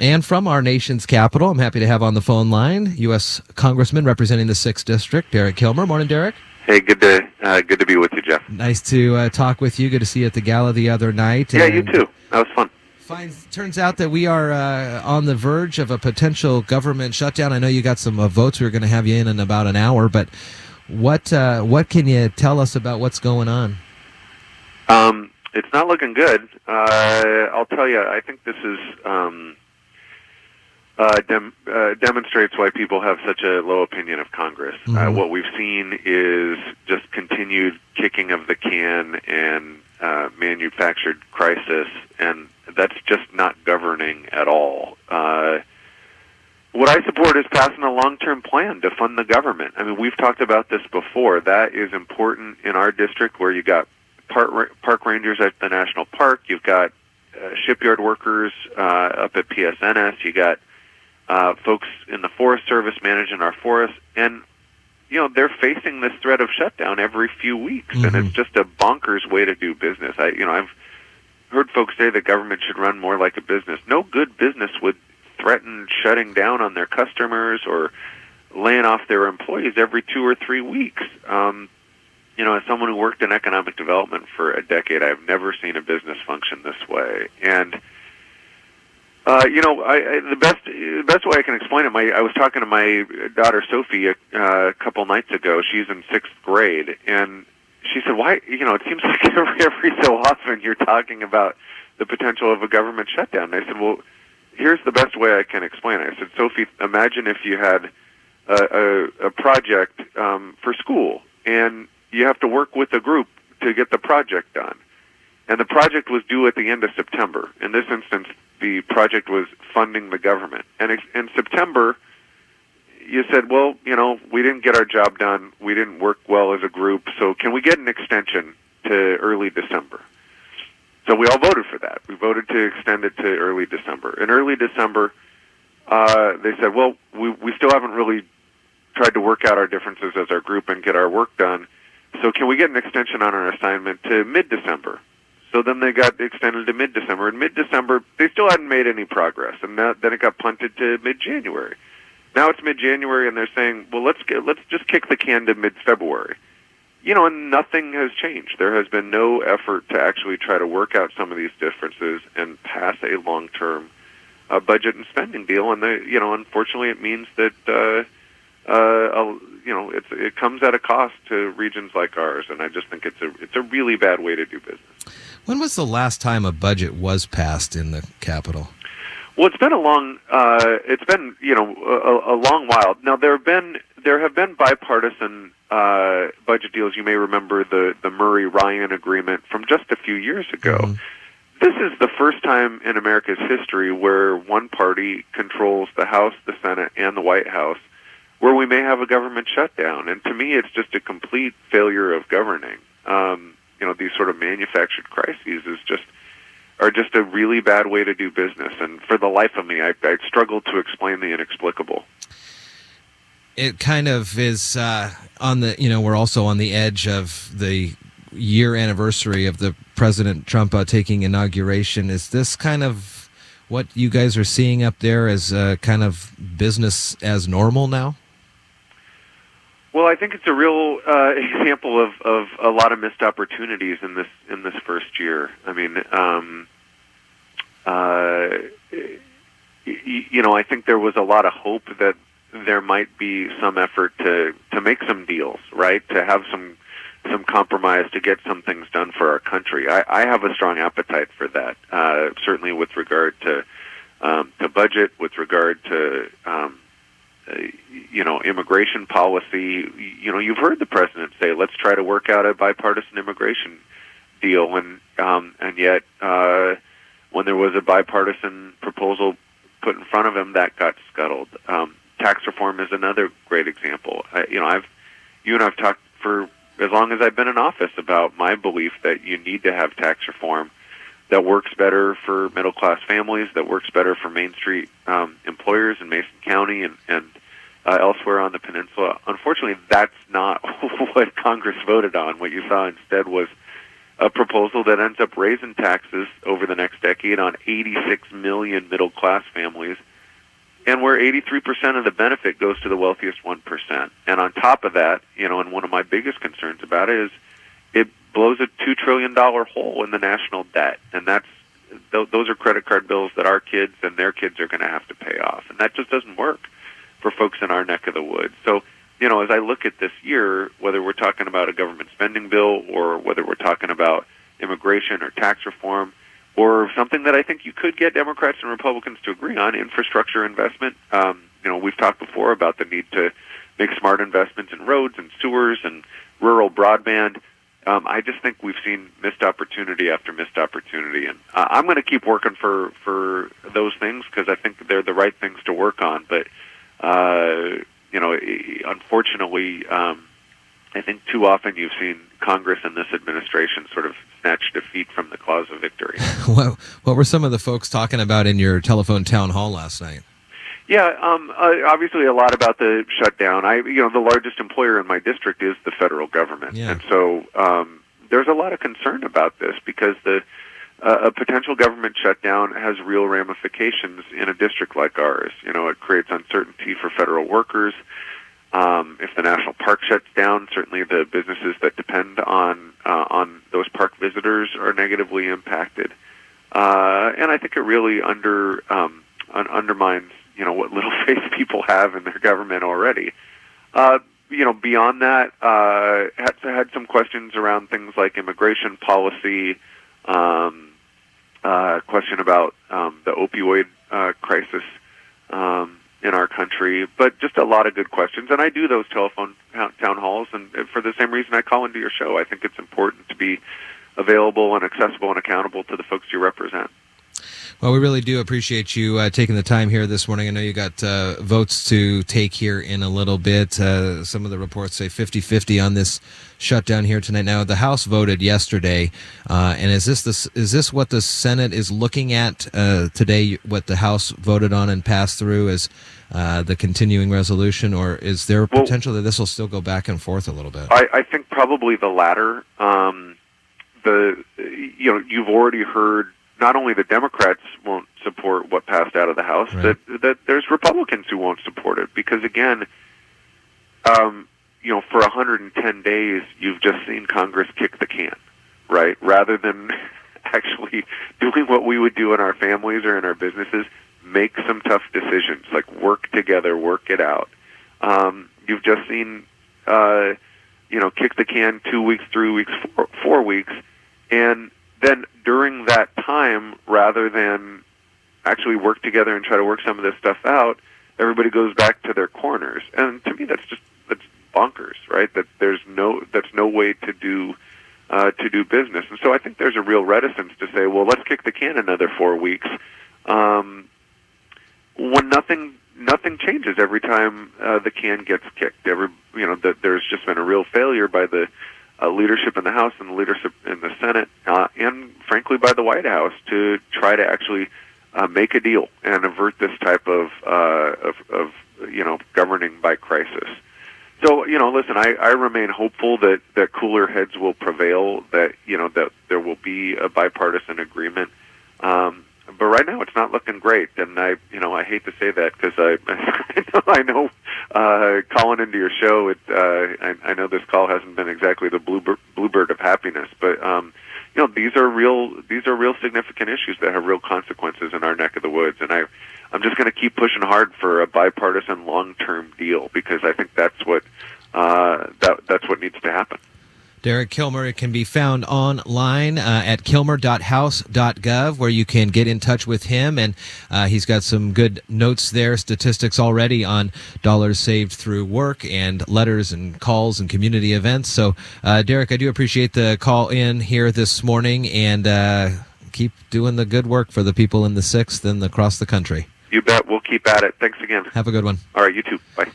And from our nation's capital, I'm happy to have on the phone line U.S. Congressman representing the 6th District, Derek Kilmer. Morning, Derek. Hey, good to be with you, Jeff. Nice to talk with you. Good to see you at the gala the other night. Yeah, you too. That was fun. Turns out that we are on the verge of a potential government shutdown. I know you got some votes. We were going to have you in about an hour, but what can you tell us about what's going on? It's not looking good. I'll tell you. I think this is demonstrates why people have such a low opinion of Congress. Mm-hmm. What we've seen is just continued kicking of the can and manufactured crisis, and that's just not governing at all. What I support is passing a long-term plan to fund the government. I mean, we've talked about this before. That is important in our district, where you got park rangers at the national park, you've got shipyard workers up at PSNS, you got folks in the Forest Service managing our forests, and they're facing this threat of shutdown every few weeks, mm-hmm. and it's just a bonkers way to do business. I've heard folks say the government should run more like a business. No good business would threaten shutting down on their customers or laying off their employees every 2 or 3 weeks. As someone who worked in economic development for a decade, I've never seen a business function this way. And the best way I can explain it, I was talking to my daughter Sophie a couple nights ago. She's in 6th grade, and she said, "Why? It seems like every so often you're talking about the potential of a government shutdown." And I said, "Well, here's the best way I can explain it." I said, "Sophie, imagine if you had a project for school, and you have to work with a group to get the project done. And the project was due at the end of September. In this instance, the project was funding the government. And in September, you said, well, we didn't get our job done. We didn't work well as a group. So can we get an extension to early December? So we all voted for that. We voted to extend it to early December. In early December, they said, well, we still haven't really tried to work out our differences as our group and get our work done. So can we get an extension on our assignment to mid-December? So then they got extended to mid-December. In mid-December, they still hadn't made any progress, and then it got punted to mid-January. Now it's mid-January, and they're saying, well, let's just kick the can to mid-February. And nothing has changed. There has been no effort to actually try to work out some of these differences and pass a long-term budget and spending deal. And unfortunately, it means that it comes at a cost to regions like ours, and I just think it's a really bad way to do business. When was the last time a budget was passed in the Capitol? Well, it's been a long while. Now there have been bipartisan budget deals. You may remember the Murray-Ryan agreement from just a few years ago. Mm-hmm. This is the first time in America's history where one party controls the House, the Senate, and the White House, where we may have a government shutdown. And to me, it's just a complete failure of governing. These sort of manufactured crises are just a really bad way to do business. And for the life of me, I struggle to explain the inexplicable. It kind of is we're also on the edge of the year anniversary of the President Trump taking inauguration. Is this kind of what you guys are seeing up there as kind of business as normal now? Well, I think it's a real example of a lot of missed opportunities in this first year. I mean, I think there was a lot of hope that there might be some effort to make some deals, right? To have some compromise to get some things done for our country. I have a strong appetite for that. Certainly with regard to budget, with regard to immigration policy. You've heard the president say, let's try to work out a bipartisan immigration deal, and yet when there was a bipartisan proposal put in front of him, that got scuttled. Tax reform is another great example. You and I've talked for as long as I've been in office about my belief that you need to have tax reform that works better for middle-class families, that works better for Main Street employers in Mason County and elsewhere on the peninsula. Unfortunately, that's not what Congress voted on. What you saw instead was a proposal that ends up raising taxes over the next decade on 86 million middle-class families, and where 83% of the benefit goes to the wealthiest 1%. And on top of that, and one of my biggest concerns about it is it blows a $2 trillion hole in the national debt, and those are credit card bills that our kids and their kids are going to have to pay off, and that just doesn't work for folks in our neck of the woods. So, as I look at this year, whether we're talking about a government spending bill or whether we're talking about immigration or tax reform or something that I think you could get Democrats and Republicans to agree on, infrastructure investment. We've talked before about the need to make smart investments in roads and sewers and rural broadband. I just think we've seen missed opportunity after missed opportunity, and I'm going to keep working for those things because I think they're the right things to work on. But unfortunately, I think too often you've seen Congress and this administration sort of snatch defeat from the claws of victory. What were some of the folks talking about in your telephone town hall last night? Yeah, obviously a lot about the shutdown. The largest employer in my district is the federal government, and so there's a lot of concern about this because a potential government shutdown has real ramifications in a district like ours. It creates uncertainty for federal workers. If the national park shuts down, certainly the businesses that depend on those park visitors are negatively impacted, and I think it really undermines what little faith people have in their government already. Beyond that, had some questions around things like immigration policy, question about the opioid crisis in our country, but just a lot of good questions. And I do those telephone town halls, and for the same reason I call into your show. I think it's important to be available and accessible and accountable to the folks you represent. Well, we really do appreciate you taking the time here this morning. I know you got votes to take here in a little bit. Some of the reports say 50-50 on this shutdown here tonight. Now, the House voted yesterday, and is this what the Senate is looking at today, what the House voted on and passed through as the continuing resolution, or is there potential that this will still go back and forth a little bit? I think probably the latter. You've already heard not only the Democrats won't support what passed out of the House, right, that there's Republicans who won't support it because, again, for 110 days, you've just seen Congress kick the can, right? Rather than actually doing what we would do in our families or in our businesses, make some tough decisions, like work together, work it out. You've just seen, kick the can 2 weeks, 3 weeks, 4 weeks, and then during that time, rather than actually work together and try to work some of this stuff out, everybody goes back to their corners. And to me, that's bonkers, right? That's no way to do business. And so I think there's a real reticence to say, well, let's kick the can another 4 weeks, when nothing changes every time the can gets kicked. There's just been a real failure by the leadership in the House and the leadership in the Senate, and frankly by the White House, to try to actually make a deal and avert this type of governing by crisis. So listen, I remain hopeful that cooler heads will prevail, that there will be a bipartisan agreement. But right now, it's not looking great, and I hate to say that because I know calling into your show, I know this call hasn't been exactly the bluebird of happiness, but these are real significant issues that have real consequences in our neck of the woods, and I'm just going to keep pushing hard for a bipartisan long-term deal because I think that's what needs to happen. Derek Kilmer, it can be found online at kilmer.house.gov, where you can get in touch with him, and he's got some good notes there, statistics already on dollars saved through work and letters and calls and community events. So, Derek, I do appreciate the call in here this morning, and keep doing the good work for the people in the 6th and across the country. You bet. We'll keep at it. Thanks again. Have a good one. All right, you too. Bye.